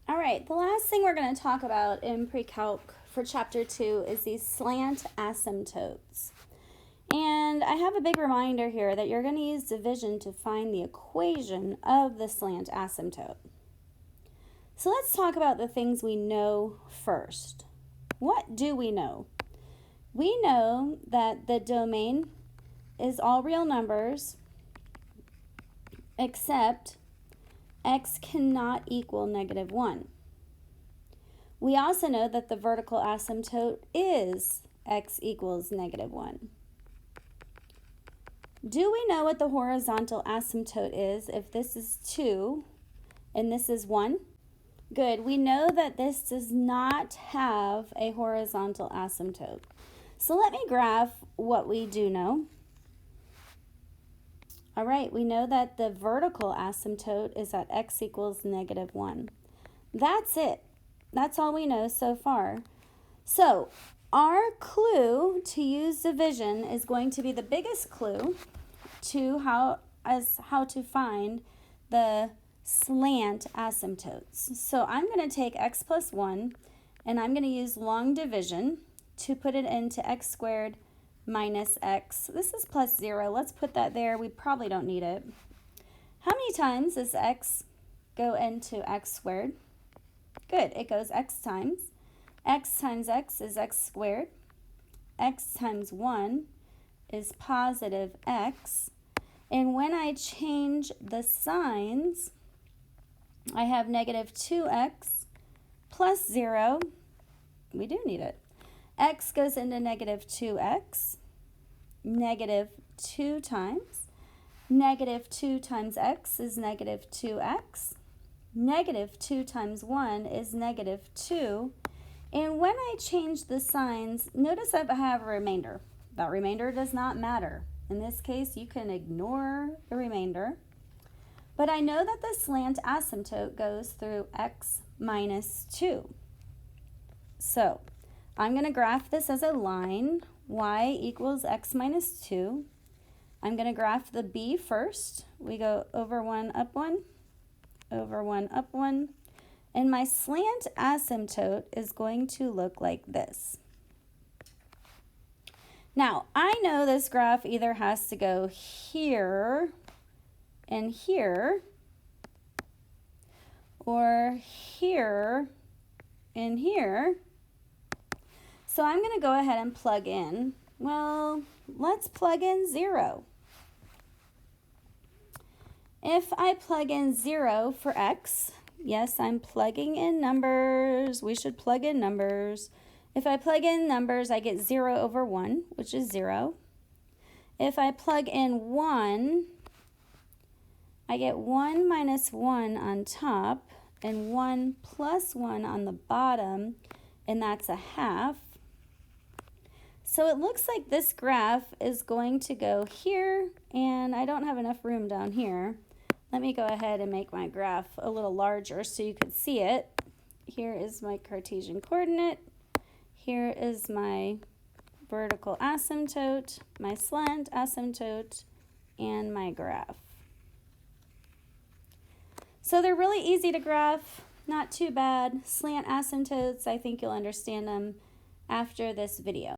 All right, the last thing we're going to talk about in Precalc for Chapter 2 is these slant asymptotes. And I have a big reminder here that you're going to use division to find the equation of the slant asymptote. So let's talk about the things we know first. What do we know? We know that the domain is all real numbers except x cannot equal -1. We also know that the vertical asymptote is x equals -1. Do we know what the horizontal asymptote is if this is 2 and this is 1? Good. We know that this does not have a horizontal asymptote. So let me graph what we do know. All right, we know that the vertical asymptote is at x equals -1. That's it. That's all we know so far. So our clue to use division is going to be the biggest clue to how to find the slant asymptotes. So I'm going to take x plus 1 and I'm going to use long division to put it into x squared minus x. This is plus 0. Let's put that there. We probably don't need it. How many times does x go into x squared? Good. It goes x times. X times x is x squared. X times 1 is positive x. And when I change the signs, I have -2x plus 0. We do need it. X goes into -2x, -2 times. -2 times x is -2x. -2 times 1 is -2. And when I change the signs, notice I have a remainder. That remainder does not matter. In this case, you can ignore the remainder. But I know that the slant asymptote goes through x minus 2. So I'm going to graph this as a line, y equals x minus 2. I'm going to graph the b first. We go over 1, up 1, over 1, up 1. And my slant asymptote is going to look like this. Now, I know this graph either has to go here and here, or here and here. So I'm going to go ahead and plug in. Well, let's plug in 0. If I plug in 0 for x, yes, I'm plugging in numbers. We should plug in numbers. If I plug in numbers, I get 0 over 1, which is 0. If I plug in 1, I get 1 minus 1 on top and 1 plus 1 on the bottom, and that's a half. So it looks like this graph is going to go here, and I don't have enough room down here. Let me go ahead and make my graph a little larger so you can see it. Here is my Cartesian coordinate. Here is my vertical asymptote, my slant asymptote, and my graph. So they're really easy to graph, not too bad. Slant asymptotes, I think you'll understand them after this video.